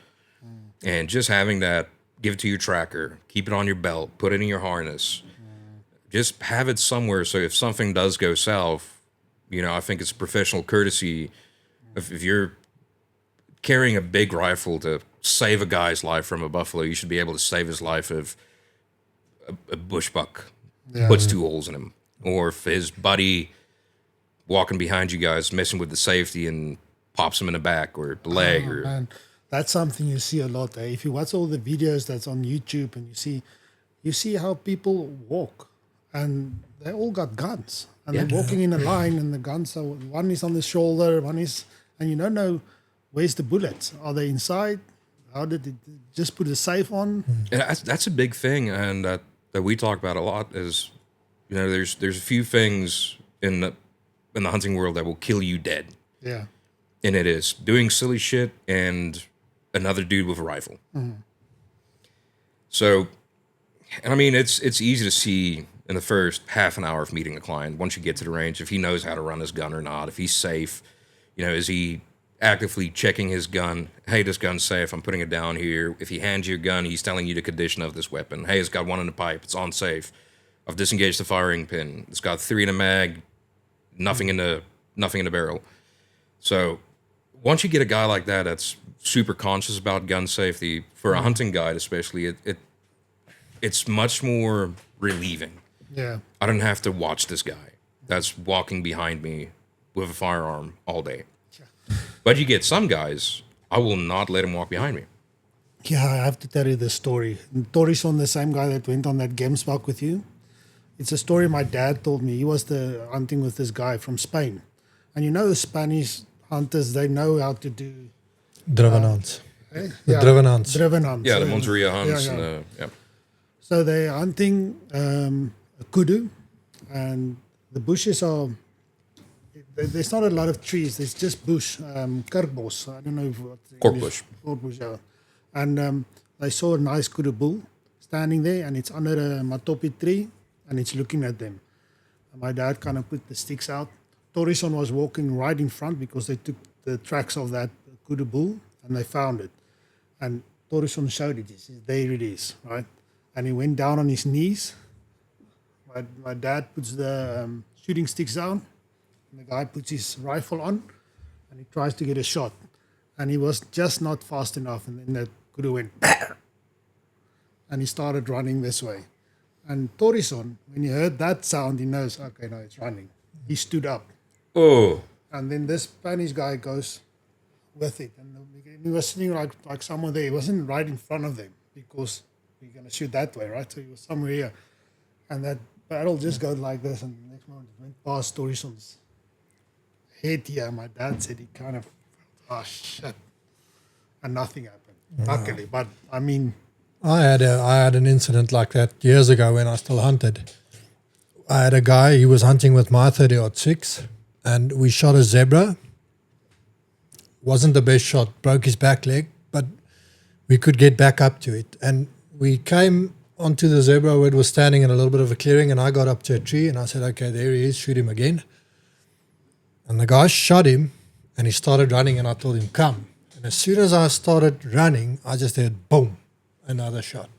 And just having that, give it to your tracker, keep it on your belt, put it in your harness. Just have it somewhere, so if something does go south, you know, I think it's professional courtesy. If you're carrying a big rifle to save a guy's life from a buffalo, you should be able to save his life if a bushbuck puts 2 holes in him. Or if his buddy walking behind you guys messing with the safety and pops him in the back or the leg. Man, that's something you see a lot. Eh? If you watch all the videos that's on YouTube, and you see how people walk, and they all got guns, and they're walking in a line, and the guns are, one is on the shoulder, one is, and you don't know where's the bullets. Are they inside? How did it just put a safe on? And that's a big thing, and that we talk about a lot. Is, you know, there's a few things in the hunting world that will kill you dead. Yeah. And it is doing silly shit and another dude with a rifle. So, and I mean, it's easy to see in the first half an hour of meeting a client, once you get to the range, if he knows how to run his gun or not, if he's safe, you know, is he actively checking his gun? Hey, this gun's safe, I'm putting it down here. If he hands you a gun, he's telling you the condition of this weapon. Hey, it's got 1 in the pipe, it's on safe. I've disengaged the firing pin. It's got 3 in the mag, nothing in the barrel. So once you get a guy like that that's super conscious about gun safety, for a hunting guide especially, it's much more relieving. Yeah. I don't have to watch this guy that's walking behind me with a firearm all day. But you get some guys, I will not let him walk behind me. Yeah, I have to tell you this story. Torison, the same guy that went on that gemsbok with you. It's a story my dad told me. He was hunting with this guy from Spain. And you know the Spanish hunters, they know how to do... Driven hunts. Yeah, driven hunts. Driven hunts. Yeah, the Monteria hunts. Yeah, yeah. And yeah. So they're hunting a kudu, and the bushes are... There's not a lot of trees. There's just bush, kerkbos. I don't know what... Corkbush. Corkbush, yeah. And they saw a nice kudu bull standing there, and it's under a matopi tree, and it's looking at them. And my dad kind of put the sticks out. Torison was walking right in front because they took the tracks of that kudu bull, and they found it. And Torison showed it. He said, there it is, right? And he went down on his knees. My dad puts the shooting sticks down, and the guy puts his rifle on, and he tries to get a shot. And he was just not fast enough, and then that kudu went, and he started running this way. And Torison, when he heard that sound, he knows, okay, no, it's running. He stood up. Oh. And then this Spanish guy goes with it. And he was sitting like somewhere there. He wasn't right in front of them because we're going to shoot that way, right? So he was somewhere here. And that barrel just goes like this, and the next moment it went past Torison's head here. My dad said he kind of, oh shit, and nothing happened, luckily. But I mean, I had an incident like that years ago when I still hunted. I had a guy, he was hunting with my 30-06, and we shot a zebra. Wasn't the best shot, broke his back leg, but we could get back up to it. And we came onto the zebra where it was standing in a little bit of a clearing, and I got up to a tree and I said, okay, there he is, shoot him again. And the guy shot him and he started running, and I told him, come. And as soon as I started running, I just heard boom, another shot.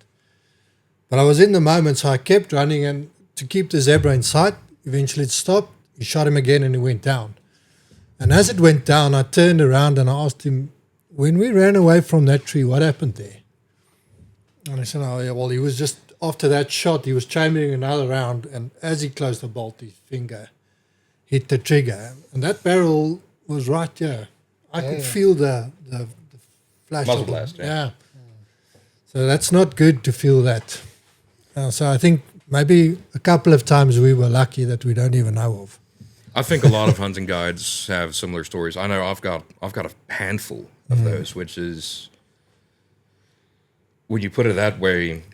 But I was in the moment, so I kept running, and to keep the zebra in sight, eventually it stopped. He shot him again and he went down. And as it went down, I turned around and I asked him, when we ran away from that tree, what happened there? And he said, oh, yeah, well, he was just, after that shot, he was chambering another round, and as he closed the bolt, his finger hit the trigger. And that barrel was right here. I could feel the flash. Muzzle blast, yeah. So that's not good to feel that. So I think maybe a couple of times we were lucky that we don't even know of. I think a lot of hunting guides have similar stories. I know I've got a handful of those, which is, when you put it that way,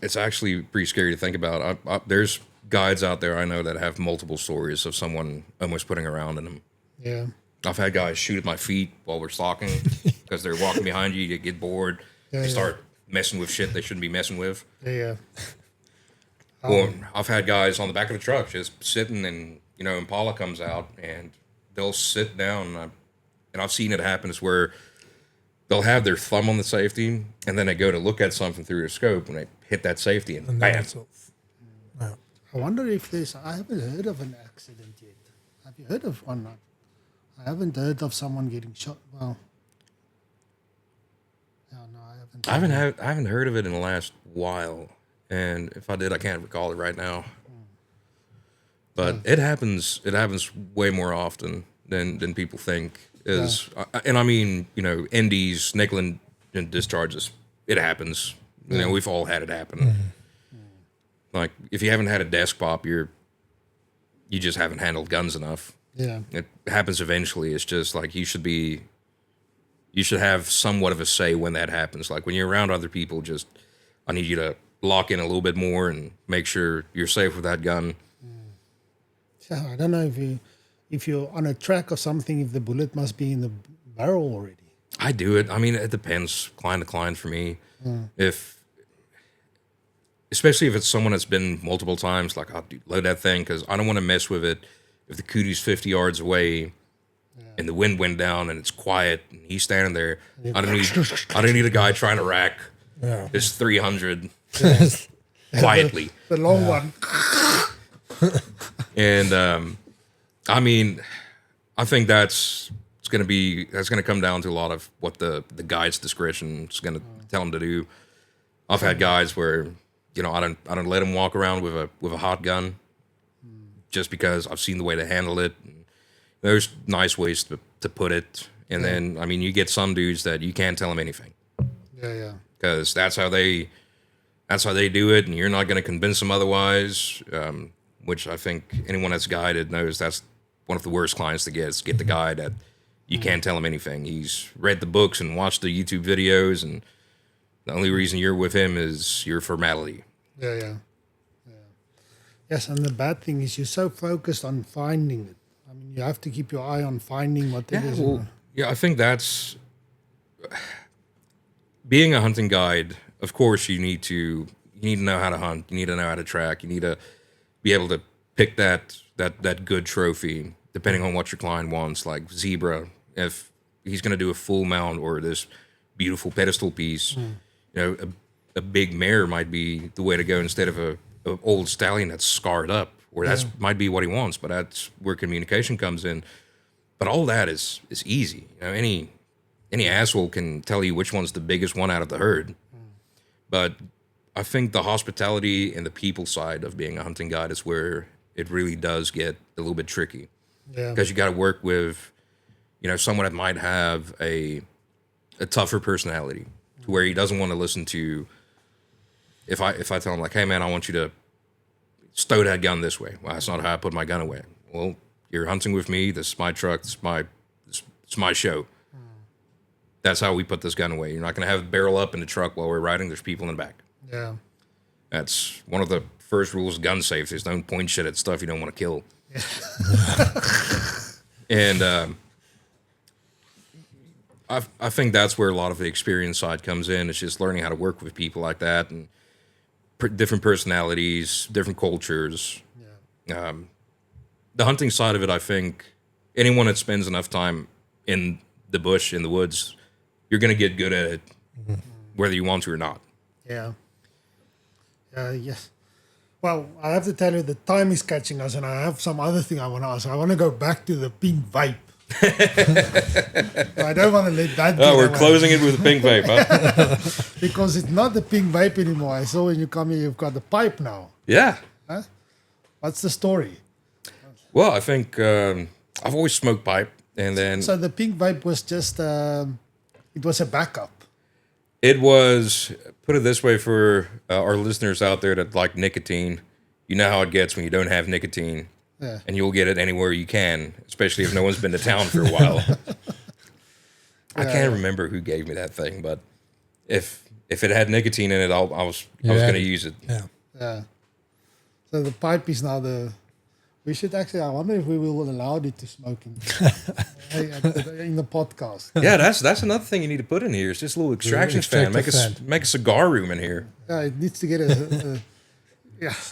it's actually pretty scary to think about. There's guides out there I know that have multiple stories of someone almost putting a round in them. yeah. I've had guys shoot at my feet while we're stalking because they're walking behind you. You get bored. They start messing with shit they shouldn't be messing with. Yeah. Or I've had guys on the back of the truck just sitting, and impala comes out and they'll sit down. And I've seen it happen is where they'll have their thumb on the safety, and then they go to look at something through their scope, and they hit that safety, and bam. I wonder if I haven't heard of an accident yet. Have you heard of one? I haven't heard of someone getting shot. Well, no, I haven't. I haven't heard of it in the last while, and if I did, I can't recall it right now. But it happens. It happens way more often than people think. And I mean, NDs, nickel and discharges. It happens. We've all had it happen. Like, if you haven't had a desk pop, you just haven't handled guns enough. Yeah. It happens eventually. It's just like you should have somewhat of a say when that happens. Like, when you're around other people, I need you to lock in a little bit more and make sure you're safe with that gun. So I don't know if you're on a track or something, if the bullet must be in the barrel already. I do it. I mean, it depends client to client for me. Especially if it's someone that's been multiple times, like, I'll load that thing because I don't want to mess with it. If the cootie's 50 yards away and the wind went down and it's quiet and he's standing there, I don't need a guy trying to rack his 300 quietly. The long one. And I mean, I think that's going to come down to a lot of what the guide's discretion is going to tell him to do. I've had guys where I don't let them walk around with a hot gun just because I've seen the way to handle it. And there's nice ways to put it, and then I mean, you get some dudes that you can't tell them anything. Yeah. Because that's how they do it, and you're not going to convince them otherwise. Which I think anyone that's guided knows that's one of the worst clients to get. Is get the guy that you can't tell him anything. He's read the books and watched the YouTube videos, and the only reason you're with him is your formality. Yeah. Yes, and the bad thing is you're so focused on finding it. I mean, you have to keep your eye on finding what it is. Yeah, I think that's being a hunting guide. Of course, you need to know how to hunt. You need to know how to track. You need to be able to pick that good trophy, depending on what your client wants. Like zebra, if he's going to do a full mount or this beautiful pedestal piece, a big mare might be the way to go instead of a old stallion that's scarred up, or that's might be what he wants. But that's where communication comes in. But all that is easy. Any asshole can tell you which one's the biggest one out of the herd. But I think the hospitality and the people side of being a hunting guide is where it really does get a little bit tricky. Yeah. Because you got to work with, someone that might have a tougher personality to where he doesn't want to listen to. If I tell him, like, hey man, I want you to stow that gun this way. Well, that's not how I put my gun away. Well, you're hunting with me. This is my truck. This is my show. That's how we put this gun away. You're not going to have it barrel up in the truck while we're riding. There's people in the back. Yeah. That's one of the first rules of gun safety is don't point shit at stuff you don't want to kill. And I think that's where a lot of the experience side comes in. It's just learning how to work with people like that and different personalities, different cultures. Yeah. The hunting side of it, I think anyone that spends enough time in the bush, in the woods, you're going to get good at it, whether you want to or not. Yeah. Yes. Well, I have to tell you, the time is catching us, and I have some other thing I want to ask. I want to go back to the Pienk Vape. I don't want to let that go. Oh, we're closing it with a Pienk Vape, huh? Because it's not the Pienk Vape anymore. I saw when you come here, you've got the pipe now. Yeah. Huh? What's the story? Well, I think I've always smoked pipe, and then... So the Pienk Vape was just, it was a backup. It was, put it this way for our listeners out there that like nicotine, you know how it gets when you don't have nicotine. Yeah. And you'll get it anywhere you can, especially if no one's been to town for a while. I can't remember who gave me that thing, but if it had nicotine in it, I was going to use it. Yeah. Yeah. So the pipe is now we should actually, I wonder if we will allow it to smoke in the podcast. Yeah, that's another thing you need to put in here. It's just a little extraction fan. Make a cigar room in here. Yeah, it needs to get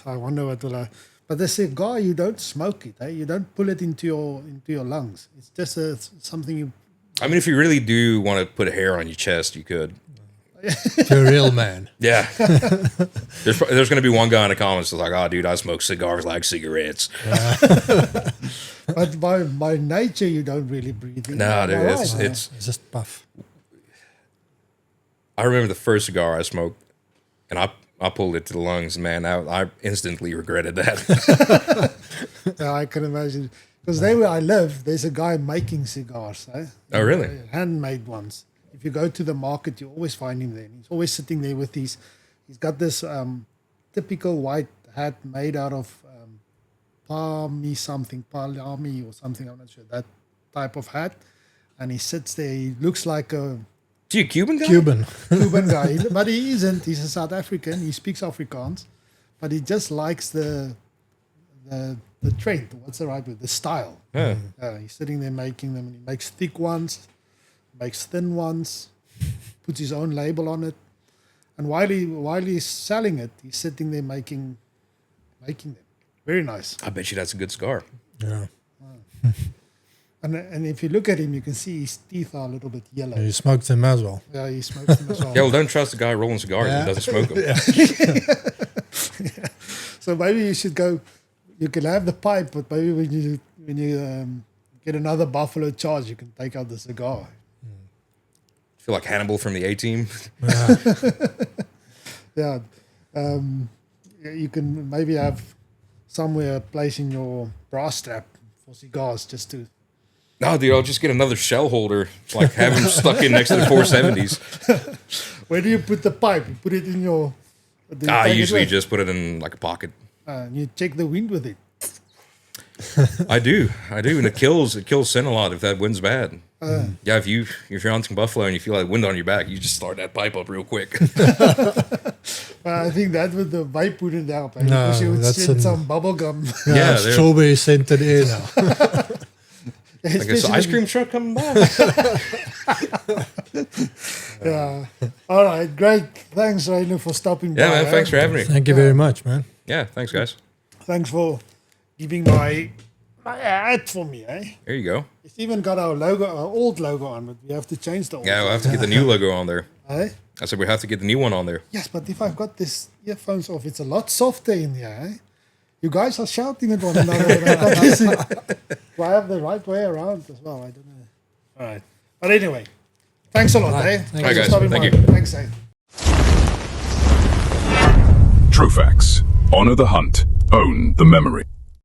I wonder what will but the cigar, you don't smoke it. You don't pull it into your lungs. It's just something you... I mean, if you really do want to put a hair on your chest, you could. You're a real man. Yeah. There's going to be one guy in the comments that's like, oh, dude, I smoke cigars like cigarettes. But by nature, you don't really breathe in. No, dude, it's just puff. I remember the first cigar I smoked, and I pulled it to the lungs, man. I instantly regretted that. Yeah, I can imagine. Because there where I live, there's a guy making cigars. Oh, really? Handmade ones. If you go to the market, you always find him there. He's always sitting there with he's got this typical white hat made out of palmy or something, I'm not sure, that type of hat. And he sits there, he looks like a... Is he a Cuban guy? Cuban guy. But he isn't. He's a South African. He speaks Afrikaans. But he just likes the trend. What's the right word? The style. Yeah. He's sitting there making them. And he makes thick ones, makes thin ones, puts his own label on it. And while he's selling it, he's sitting there making them. Very nice. I bet you that's a good cigar. Yeah. And if you look at him, you can see his teeth are a little bit yellow. He smokes them as well. Yeah, he smokes them as well. Yeah, well, don't trust the guy rolling cigars that doesn't smoke them. Yeah. So maybe you should go. You can have the pipe, but maybe when you get another Buffalo Charge, you can take out the cigar. I feel like Hannibal from the A-Team. Yeah. You can maybe have somewhere a place in your bra strap for cigars just to... No, dude, I'll just get another shell holder, like have him stuck in next to the 470s. Where do you put the pipe? You put it in your... I usually just put it in like a pocket. You check the wind with it. I do, and it kills scent a lot if that wind's bad. Yeah, if you're hunting buffalo and you feel that wind on your back, you just start that pipe up real quick. I think that with the vape wouldn't help. No, because you would that's send some bubble gum. Yeah, strawberry scented air now. I guess the ice cream truck coming by. Yeah. All right, great. Thanks, Rynu, for stopping by. Yeah, man, thanks for having me. Thank you very much, man. Yeah, thanks, guys. Thanks for giving my ad for me, eh? There you go. It's even got our logo, our old logo on, but we have to change the old. Yeah, we'll have to get the new logo on there. Eh? I said we have to get the new one on there. Yes, but if I've got this earphones off, it's a lot softer in here, eh? You guys are shouting at one another. And I've got this do I have the right way around as well? I don't know. All right. But anyway, thanks a lot, eh? Thank you, guys. Thank you. Thanks, eh? Trophex. Honor the hunt. Own the memory.